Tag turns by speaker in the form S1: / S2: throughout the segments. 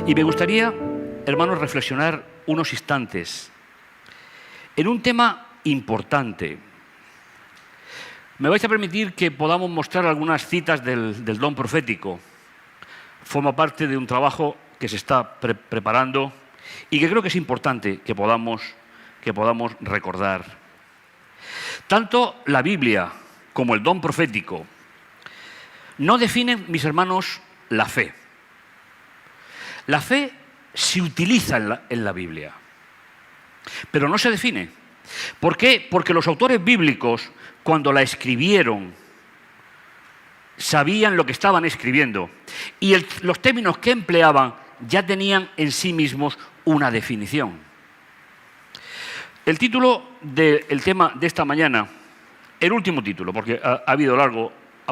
S1: Y me gustaría, hermanos, reflexionar unos instantes en un tema importante. Me vais a permitir que podamos mostrar algunas citas del don profético. Forma parte de un trabajo que se está preparando y que creo que es importante que podamos recordar. Tanto la Biblia como el don profético no definen, mis hermanos, la fe. La fe se utiliza en la Biblia, pero no se define. ¿Por qué? Porque los autores bíblicos, cuando la escribieron, sabían lo que estaban escribiendo y los términos que empleaban ya tenían en sí mismos una definición. El título del tema de esta mañana, el último título, porque ha habido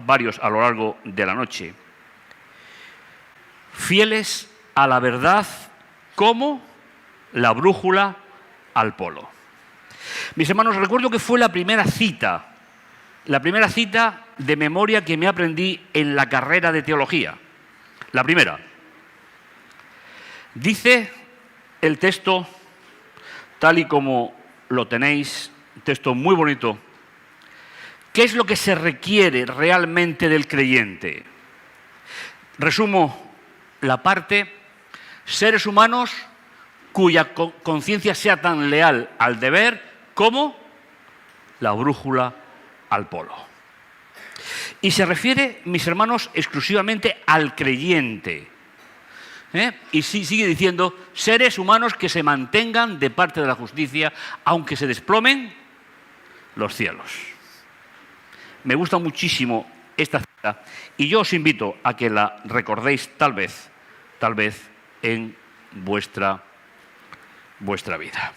S1: varios a lo largo de la noche. Fieles a la verdad como la brújula al polo. Mis hermanos, recuerdo que fue la primera cita de memoria que me aprendí en la carrera de teología. La primera. Dice el texto, tal y como lo tenéis, un texto muy bonito. ¿Qué es lo que se requiere realmente del creyente? Resumo la parte: seres humanos cuya conciencia sea tan leal al deber como la brújula al polo. Y se refiere, mis hermanos, exclusivamente al creyente. Y sigue diciendo, seres humanos que se mantengan de parte de la justicia, aunque se desplomen los cielos. Me gusta muchísimo esta cita y yo os invito a que la recordéis tal vez en vuestra vida.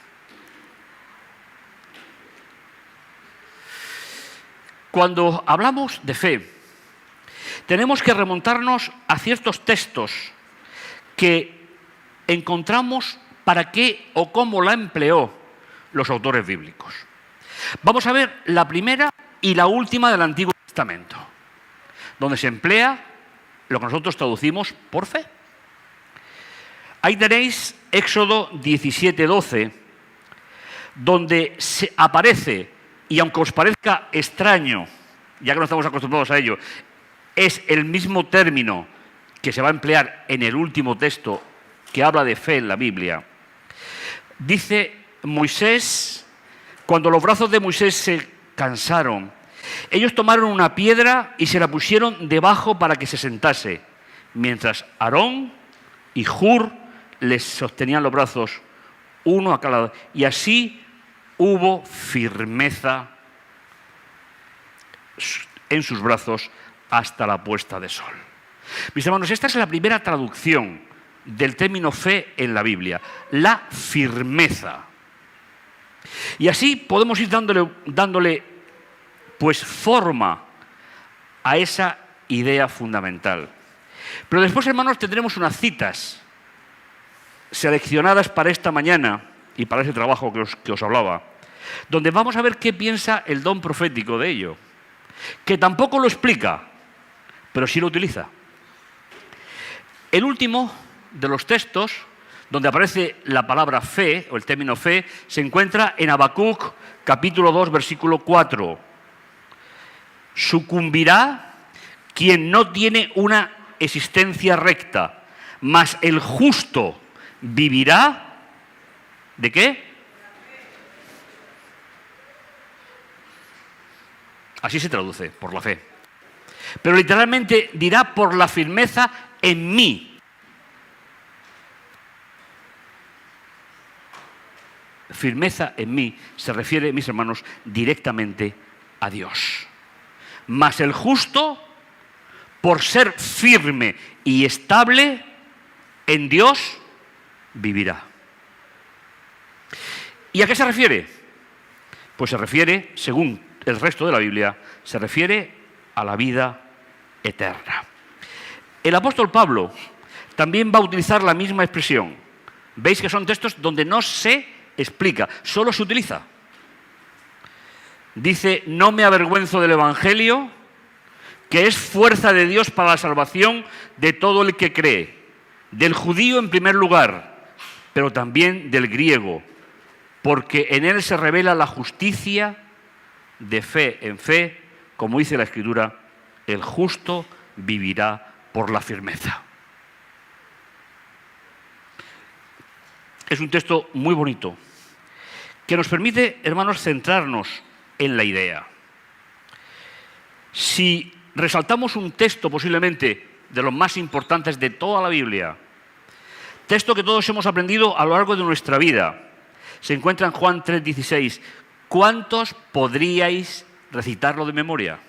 S1: Cuando hablamos de fe, tenemos que remontarnos a ciertos textos que encontramos para qué o cómo la empleó los autores bíblicos. Vamos a ver la primera y la última del Antiguo Testamento, donde se emplea lo que nosotros traducimos por fe. Ahí tenéis Éxodo 17:12, donde se aparece, y aunque os parezca extraño, ya que no estamos acostumbrados a ello, es el mismo término que se va a emplear en el último texto que habla de fe en la Biblia. Dice Moisés, cuando los brazos de Moisés se cansaron, ellos tomaron una piedra y se la pusieron debajo para que se sentase, mientras Aarón y Hur les sostenían los brazos uno a cada lado. Y así hubo firmeza en sus brazos hasta la puesta de sol. Mis hermanos, esta es la primera traducción del término fe en la Biblia, la firmeza. Y así podemos ir dándole pues forma a esa idea fundamental. Pero después, hermanos, tendremos unas citas seleccionadas para esta mañana y para ese trabajo que os hablaba, donde vamos a ver qué piensa el don profético de ello, que tampoco lo explica, pero sí lo utiliza. El último de los textos donde aparece la palabra fe, o el término fe, se encuentra en Habacuc, capítulo 2, versículo 4. Sucumbirá quien no tiene una existencia recta, mas el justo vivirá, ¿de qué? Así se traduce, por la fe. Pero literalmente dirá por la firmeza en mí. Firmeza en mí se refiere, mis hermanos, directamente a Dios. Mas el justo, por ser firme y estable en Dios, vivirá. ¿Y a qué se refiere? Pues se refiere, según el resto de la Biblia, se refiere a la vida eterna. El apóstol Pablo también va a utilizar la misma expresión. Veis que son textos donde no se explica, solo se utiliza. Dice, no me avergüenzo del Evangelio, que es fuerza de Dios para la salvación de todo el que cree. del judío en primer lugar, pero también del griego, porque en él se revela la justicia de fe en fe, como dice la Escritura, el justo vivirá por la firmeza. Es un texto muy bonito, que nos permite, hermanos, centrarnos en la idea. Si resaltamos un texto posiblemente de los más importantes de toda la Biblia, texto que todos hemos aprendido a lo largo de nuestra vida, se encuentra en Juan 3:16. ¿Cuántos podríais recitarlo de memoria?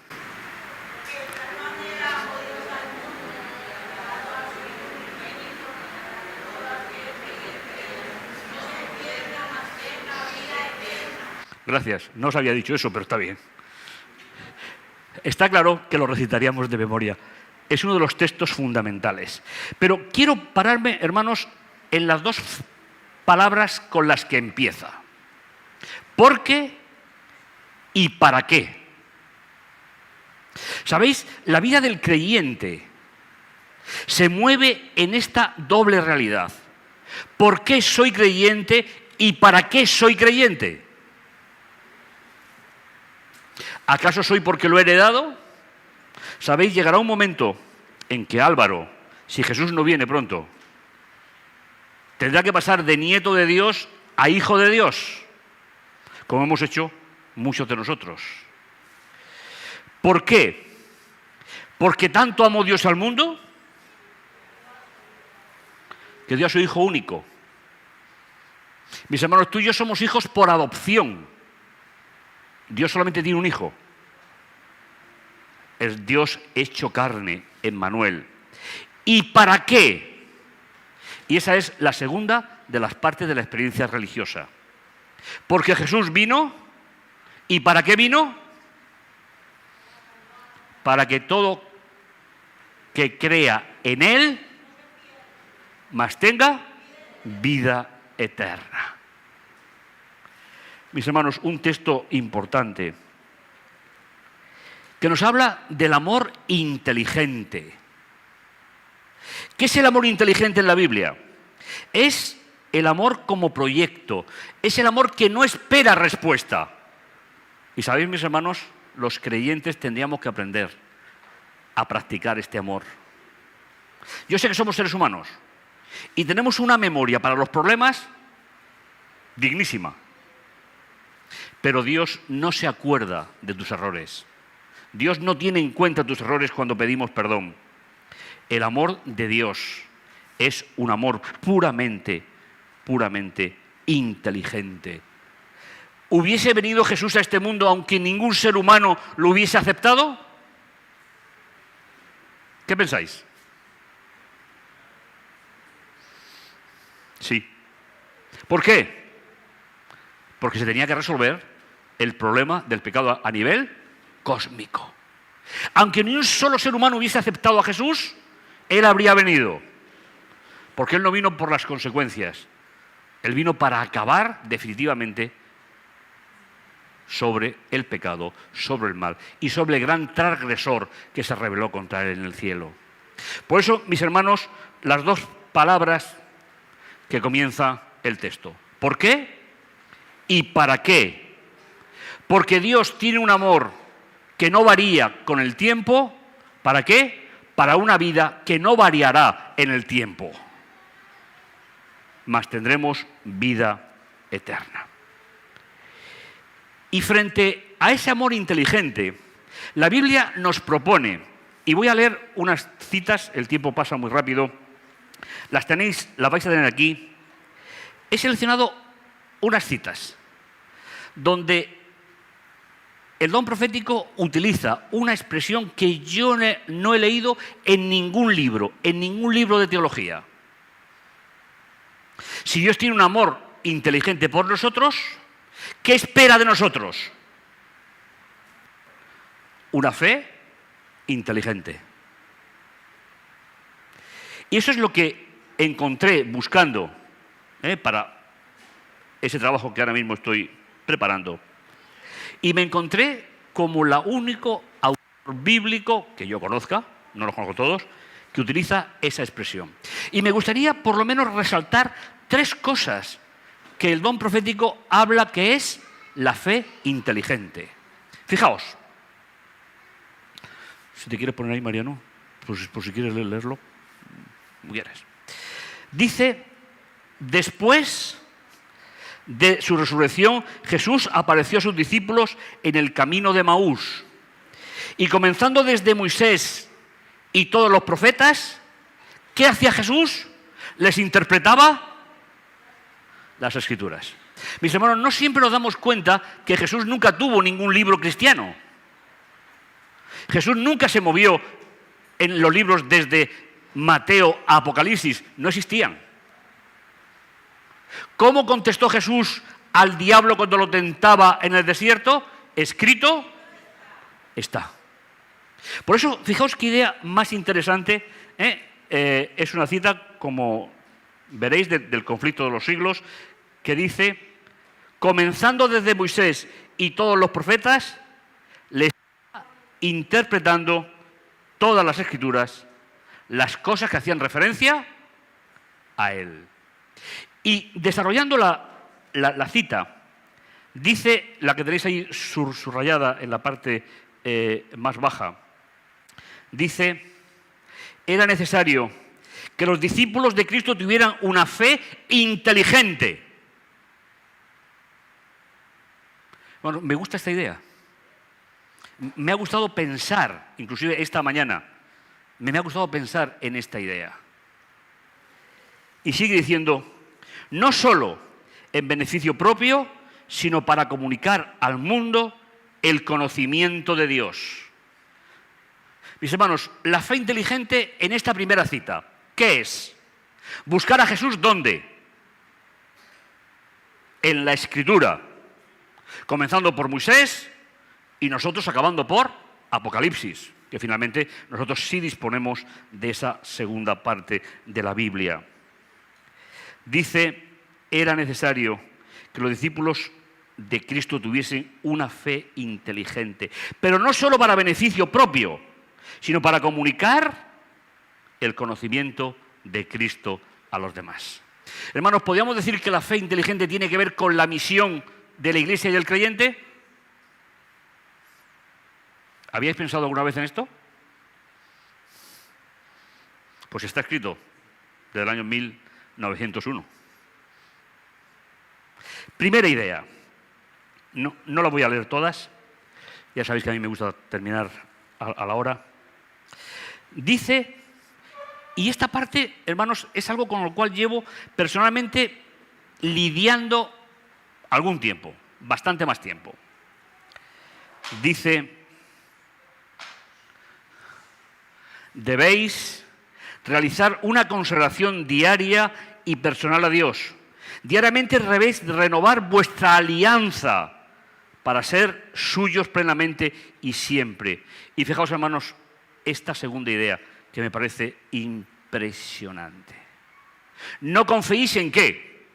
S1: Gracias, no os había dicho eso, pero está bien. Está claro que lo recitaríamos de memoria. Es uno de los textos fundamentales. Pero quiero pararme, hermanos, en las dos palabras con las que empieza. ¿Por qué y para qué? ¿Sabéis? La vida del creyente se mueve en esta doble realidad. ¿Por qué soy creyente y para qué soy creyente? ¿Acaso soy porque lo he heredado? ¿Sabéis? Llegará un momento en que Álvaro, si Jesús no viene pronto, tendrá que pasar de nieto de Dios a hijo de Dios, como hemos hecho muchos de nosotros. ¿Por qué? ¿Porque tanto amó Dios al mundo? Que dio a su Hijo único. Mis hermanos, tú y yo somos hijos por adopción. Dios solamente tiene un hijo. Es Dios hecho carne, Emmanuel. ¿Y para qué? Y esa es la segunda de las partes de la experiencia religiosa. Porque Jesús vino, ¿y para qué vino? Para que todo que crea en Él, mas tenga vida eterna. Mis hermanos, un texto importante que nos habla del amor inteligente. ¿Qué es el amor inteligente en la Biblia? Es el amor como proyecto, es el amor que no espera respuesta. Y sabéis, mis hermanos, los creyentes tendríamos que aprender a practicar este amor. Yo sé que somos seres humanos y tenemos una memoria para los problemas dignísima. Pero Dios no se acuerda de tus errores. Dios no tiene en cuenta tus errores cuando pedimos perdón. El amor de Dios es un amor puramente inteligente. ¿Hubiese venido Jesús a este mundo aunque ningún ser humano lo hubiese aceptado? ¿Qué pensáis? Sí. ¿Por qué? Porque se tenía que resolver el problema del pecado a nivel cósmico. Aunque ni un solo ser humano hubiese aceptado a Jesús, Él habría venido. Porque Él no vino por las consecuencias. Él vino para acabar definitivamente sobre el pecado, sobre el mal y sobre el gran transgresor que se rebeló contra Él en el cielo. Por eso, mis hermanos, las dos palabras que comienza el texto. ¿Por qué? ¿Y para qué? Porque Dios tiene un amor que no varía con el tiempo. ¿Para qué? Para una vida que no variará en el tiempo. Mas tendremos vida eterna. Y frente a ese amor inteligente, la Biblia nos propone, y voy a leer unas citas, el tiempo pasa muy rápido, las vais a tener aquí. He seleccionado unas citas donde el don profético utiliza una expresión que yo no he leído en ningún libro de teología. Si Dios tiene un amor inteligente por nosotros, ¿qué espera de nosotros? Una fe inteligente. Y eso es lo que encontré buscando para ese trabajo que ahora mismo estoy preparando. Y me encontré como la único autor bíblico que yo conozca, no los conozco todos, que utiliza esa expresión. Y me gustaría por lo menos resaltar 3 cosas que el don profético habla que es la fe inteligente. Fijaos, si te quieres poner ahí, Mariano, pues por si quieres leerlo, quieres. Dice, después de su resurrección, Jesús apareció a sus discípulos en el camino de Emaús. Y comenzando desde Moisés y todos los profetas, ¿qué hacía Jesús? Les interpretaba las Escrituras. Mis hermanos, no siempre nos damos cuenta que Jesús nunca tuvo ningún libro cristiano. Jesús nunca se movió en los libros desde Mateo a Apocalipsis. No existían. ¿Cómo contestó Jesús al diablo cuando lo tentaba en el desierto? Escrito está. Por eso, fijaos qué idea más interesante. Es una cita, como veréis, del conflicto de los siglos, que dice, comenzando desde Moisés y todos los profetas, les está interpretando todas las Escrituras, las cosas que hacían referencia a él. Y desarrollando la cita, dice, la que tenéis ahí subrayada en la parte más baja, dice, era necesario que los discípulos de Cristo tuvieran una fe inteligente. Bueno, me gusta esta idea. Me ha gustado pensar, inclusive esta mañana, me ha gustado pensar en esta idea. Y sigue diciendo, no solo en beneficio propio, sino para comunicar al mundo el conocimiento de Dios. Mis hermanos, la fe inteligente en esta primera cita, ¿qué es? Buscar a Jesús, ¿dónde? En la Escritura, comenzando por Moisés y nosotros acabando por Apocalipsis, que finalmente nosotros sí disponemos de esa segunda parte de la Biblia. Dice, era necesario que los discípulos de Cristo tuviesen una fe inteligente, pero no solo para beneficio propio, sino para comunicar el conocimiento de Cristo a los demás. Hermanos, ¿podríamos decir que la fe inteligente tiene que ver con la misión de la Iglesia y del creyente? ¿Habíais pensado alguna vez en esto? Pues está escrito desde el año 1901. Primera idea. No la voy a leer todas. Ya sabéis que a mí me gusta terminar a la hora. Dice, y esta parte, hermanos, es algo con lo cual llevo personalmente lidiando algún tiempo, bastante más tiempo. Dice, debéis realizar una consagración diaria y personal a Dios. Diariamente debéis renovar vuestra alianza para ser suyos plenamente y siempre. Y fijaos, hermanos, esta segunda idea que me parece impresionante. No confiéis en qué.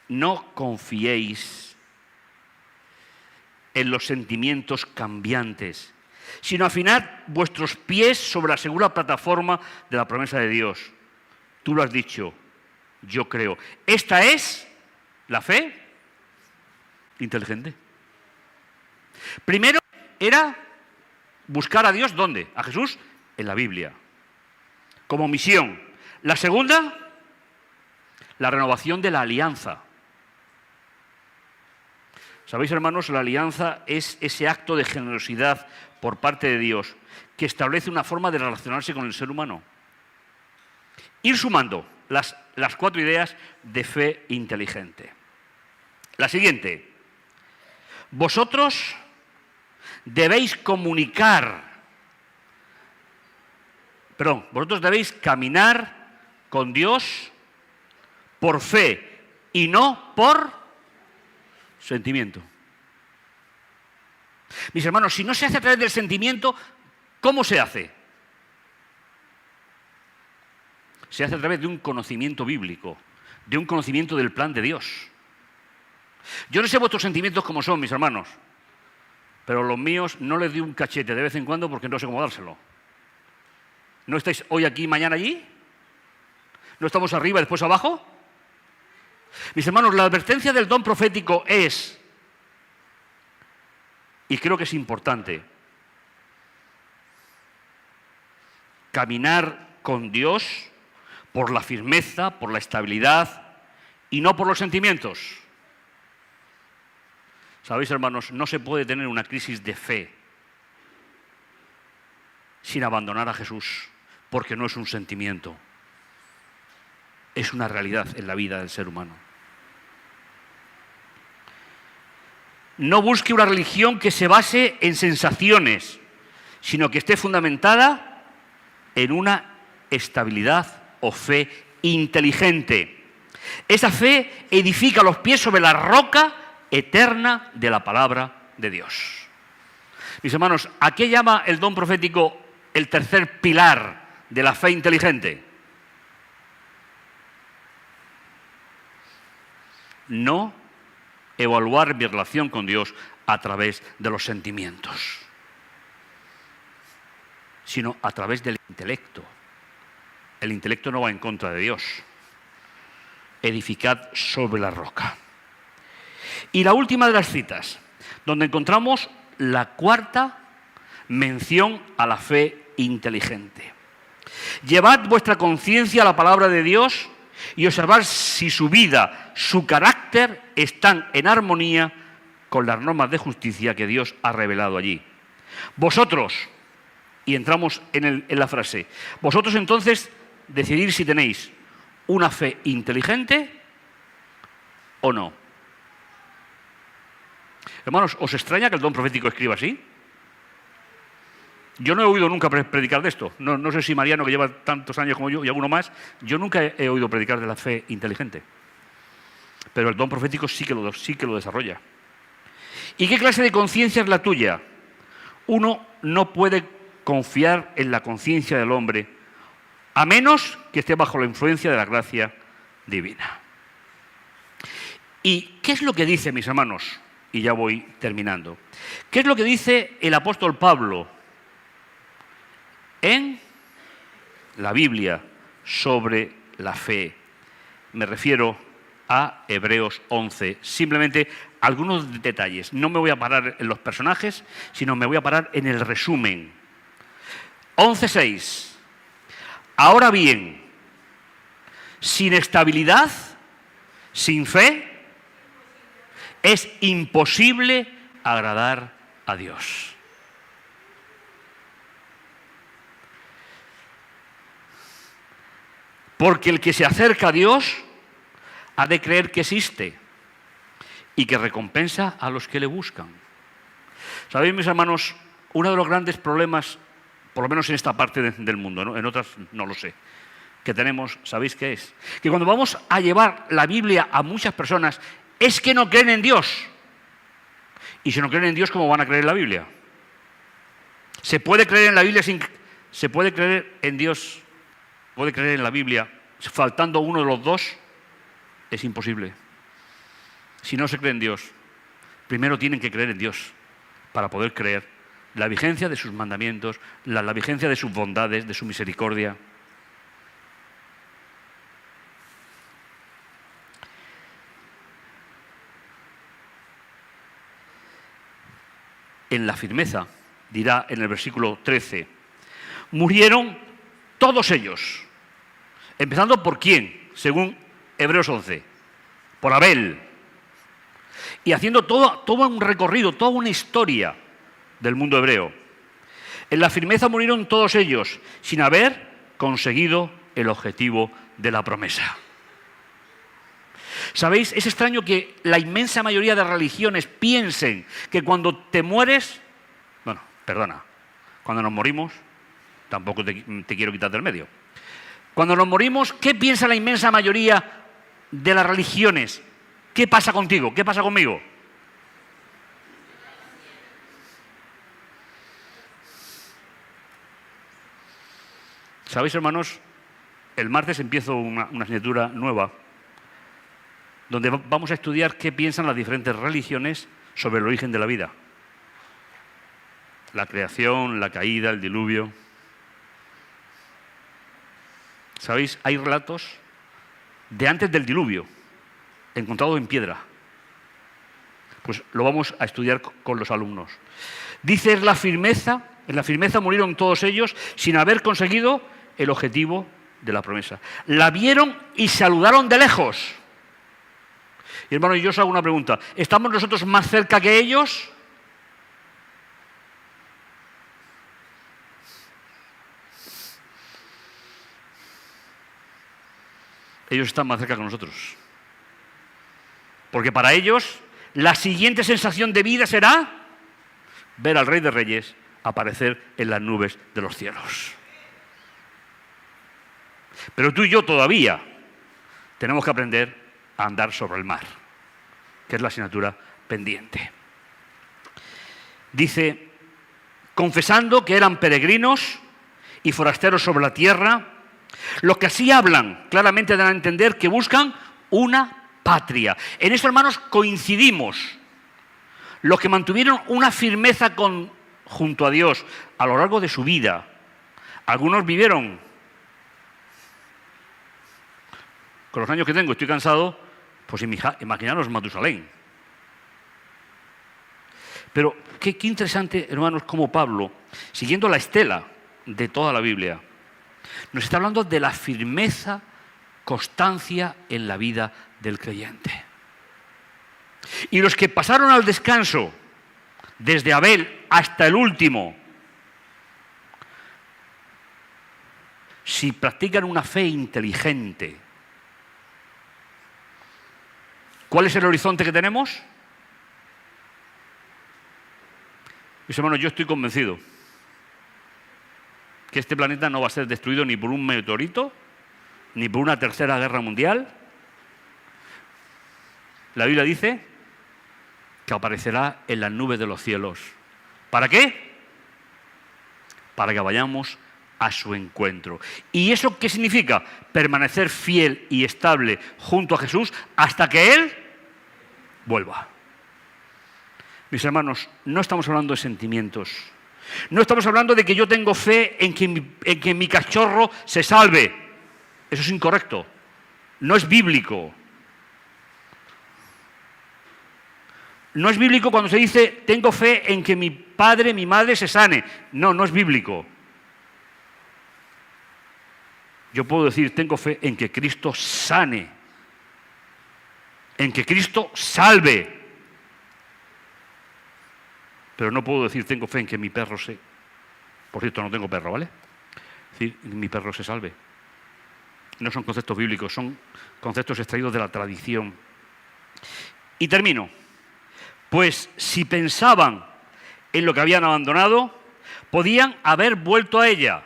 S1: No confiéis en los sentimientos cambiantes, sino afinad vuestros pies sobre la segura plataforma de la promesa de Dios. Tú lo has dicho, yo creo. Esta es la fe inteligente. Primero era buscar a Dios, ¿dónde? A Jesús en la Biblia, como misión. La segunda, la renovación de la alianza. ¿Sabéis, hermanos? La alianza es ese acto de generosidad por parte de Dios que establece una forma de relacionarse con el ser humano. Ir sumando las 4 ideas de fe inteligente. La siguiente. Vosotros debéis vosotros debéis caminar con Dios por fe y no por sentimiento. Mis hermanos, si no se hace a través del sentimiento, ¿cómo se hace? Se hace a través de un conocimiento bíblico, de un conocimiento del plan de Dios. Yo no sé vuestros sentimientos cómo son, mis hermanos, pero los míos no les doy un cachete de vez en cuando porque no sé cómo dárselo. ¿No estáis hoy aquí y mañana allí? ¿No estamos arriba y después abajo? Mis hermanos, la advertencia del don profético es, y creo que es importante, caminar con Dios por la firmeza, por la estabilidad y no por los sentimientos. ¿Sabéis, hermanos? No se puede tener una crisis de fe sin abandonar a Jesús, porque no es un sentimiento, es una realidad en la vida del ser humano. No busque una religión que se base en sensaciones, sino que esté fundamentada en una estabilidad o fe inteligente. Esa fe edifica los pies sobre la roca eterna de la palabra de Dios. Mis hermanos, ¿a qué llama el don profético el tercer pilar de la fe inteligente? No evaluar mi relación con Dios a través de los sentimientos, sino a través del intelecto. El intelecto no va en contra de Dios. Edificad sobre la roca. Y la última de las citas, donde encontramos la cuarta mención a la fe inteligente. Llevad vuestra conciencia a la palabra de Dios y observad si su vida, su carácter están en armonía con las normas de justicia que Dios ha revelado allí. Vosotros, y entramos en la frase, vosotros entonces decidid si tenéis una fe inteligente o no. Hermanos, ¿os extraña que el don profético escriba así? Yo no he oído nunca predicar de esto. No sé si Mariano, que lleva tantos años como yo, y alguno más, yo nunca he oído predicar de la fe inteligente. Pero el don profético sí que lo desarrolla. ¿Y qué clase de conciencia es la tuya? Uno no puede confiar en la conciencia del hombre, a menos que esté bajo la influencia de la gracia divina. ¿Y qué es lo que dice, mis hermanos? Y ya voy terminando. ¿Qué es lo que dice el apóstol Pablo en la Biblia sobre la fe? Me refiero a Hebreos 11. Simplemente algunos detalles. No me voy a parar en los personajes, sino me voy a parar en el resumen. 11:6. Ahora bien, sin estabilidad, sin fe, es imposible agradar a Dios. Porque el que se acerca a Dios ha de creer que existe y que recompensa a los que le buscan. ¿Sabéis, mis hermanos? Uno de los grandes problemas, por lo menos en esta parte del mundo, ¿no? En otras no lo sé, que tenemos, ¿sabéis qué es? Que cuando vamos a llevar la Biblia a muchas personas, es que no creen en Dios. Y si no creen en Dios, ¿cómo van a creer en la Biblia? ¿Se puede creer en la Biblia se puede creer en Dios, puede creer en la Biblia faltando uno de los dos? Es imposible. Si no se cree en Dios, primero tienen que creer en Dios para poder creer la vigencia de sus mandamientos, la vigencia de sus bondades, de su misericordia. En la firmeza, dirá en el versículo 13, murieron todos ellos, empezando por quién, según Hebreos 11, por Abel, y haciendo todo un recorrido, toda una historia del mundo hebreo. En la firmeza murieron todos ellos, sin haber conseguido el objetivo de la promesa. ¿Sabéis? Es extraño que la inmensa mayoría de religiones piensen que cuando te mueres, cuando nos morimos, tampoco te quiero quitar del medio. Cuando nos morimos, ¿qué piensa la inmensa mayoría de las religiones? ¿Qué pasa contigo? ¿Qué pasa conmigo? ¿Sabéis, hermanos? El martes empiezo una asignatura nueva donde vamos a estudiar qué piensan las diferentes religiones sobre el origen de la vida. La creación, la caída, el diluvio. ¿Sabéis? Hay relatos de antes del diluvio, encontrados en piedra. Pues lo vamos a estudiar con los alumnos. Dice, en la firmeza murieron todos ellos sin haber conseguido el objetivo de la promesa. La vieron y saludaron de lejos. Y hermano, yo os hago una pregunta. ¿Estamos nosotros más cerca que ellos? Ellos están más cerca que nosotros. Porque para ellos la siguiente sensación de vida será ver al Rey de Reyes aparecer en las nubes de los cielos. Pero tú y yo todavía tenemos que aprender a andar sobre el mar, que es la asignatura pendiente. Dice, confesando que eran peregrinos y forasteros sobre la tierra, los que así hablan claramente dan a entender que buscan una patria. En esto, hermanos, coincidimos. Los que mantuvieron una firmeza junto a Dios a lo largo de su vida. Algunos vivieron, con los años que tengo, estoy cansado, pues imaginaros Matusalén. Pero qué interesante, hermanos, como Pablo, siguiendo la estela de toda la Biblia, nos está hablando de la firmeza, constancia en la vida del creyente. Y los que pasaron al descanso, desde Abel hasta el último, si practican una fe inteligente, ¿cuál es el horizonte que tenemos? Mis hermanos, yo estoy convencido que este planeta no va a ser destruido ni por un meteorito, ni por una tercera guerra mundial. La Biblia dice que aparecerá en las nubes de los cielos. ¿Para qué? Para que vayamos a su encuentro. ¿Y eso qué significa? Permanecer fiel y estable junto a Jesús hasta que Él vuelva. Mis hermanos, no estamos hablando de sentimientos. No estamos hablando de que yo tengo fe en que mi cachorro se salve. Eso es incorrecto. No es bíblico. No es bíblico cuando se dice tengo fe en que mi padre, mi madre se sane. No, no es bíblico. Yo puedo decir tengo fe en que Cristo sane. En que Cristo salve. Pero no puedo decir tengo fe en que mi perro se... Por cierto, no tengo perro, ¿vale? Es decir, mi perro se salve. No son conceptos bíblicos, son conceptos extraídos de la tradición. Y termino. Pues si pensaban en lo que habían abandonado, podían haber vuelto a ella.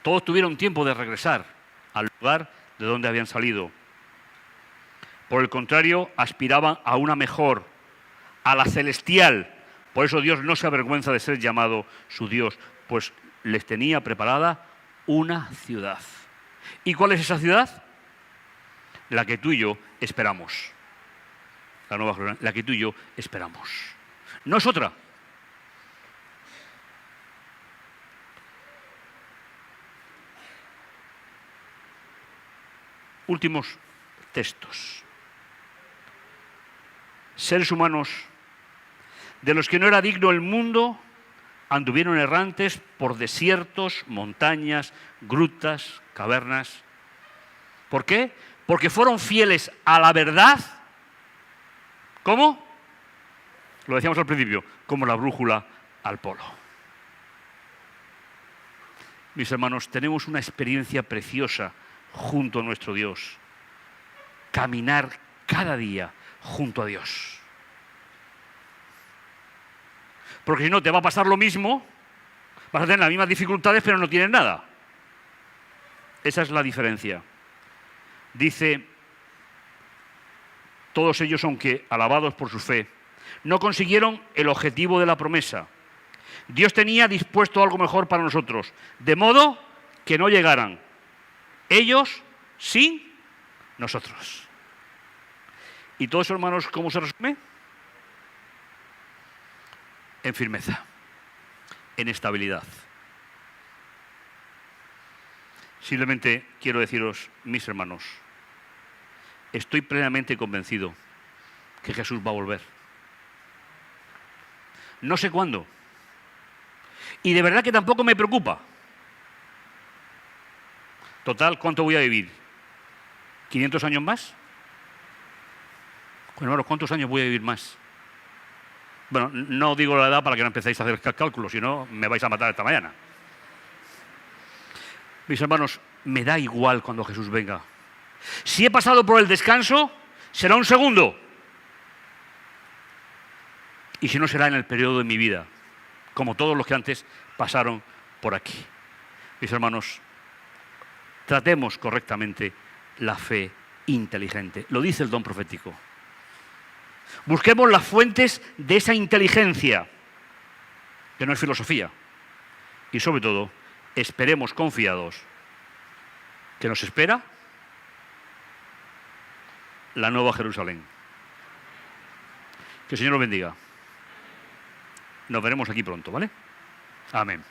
S1: Todos tuvieron tiempo de regresar al lugar de donde habían salido. Por el contrario, aspiraban a una mejor, a la celestial. Por eso Dios no se avergüenza de ser llamado su Dios, pues les tenía preparada una ciudad. ¿Y cuál es esa ciudad? La que tú y yo esperamos. La nueva Jerusalén, la que tú y yo esperamos. No es otra. Últimos textos. Seres humanos de los que no era digno el mundo anduvieron errantes por desiertos, montañas, grutas, cavernas. ¿Por qué? Porque fueron fieles a la verdad. ¿Cómo? Lo decíamos al principio, como la brújula al polo. Mis hermanos, tenemos una experiencia preciosa junto a nuestro Dios. Caminar cada día junto a Dios. Porque si no, te va a pasar lo mismo, vas a tener las mismas dificultades, pero no tienes nada. Esa es la diferencia. Dice, todos ellos, aunque alabados por su fe, no consiguieron el objetivo de la promesa. Dios tenía dispuesto algo mejor para nosotros, de modo que no llegaran ellos sin nosotros. ¿Y todo eso, hermanos, cómo se resume? En firmeza, en estabilidad. Simplemente quiero deciros, mis hermanos, estoy plenamente convencido que Jesús va a volver. No sé cuándo. Y de verdad que tampoco me preocupa. Total, ¿cuánto voy a vivir? ¿500 años más? Bueno, hermanos, ¿cuántos años voy a vivir más? Bueno, no digo la edad para que no empecéis a hacer cálculos, si no me vais a matar esta mañana. Mis hermanos, me da igual cuando Jesús venga. Si he pasado por el descanso, será un segundo. Y si no, será en el periodo de mi vida, como todos los que antes pasaron por aquí. Mis hermanos, tratemos correctamente la fe inteligente. Lo dice el don profético. Busquemos las fuentes de esa inteligencia, que no es filosofía. Y sobre todo, esperemos confiados que nos espera la nueva Jerusalén. Que el Señor los bendiga. Nos veremos aquí pronto, ¿vale? Amén.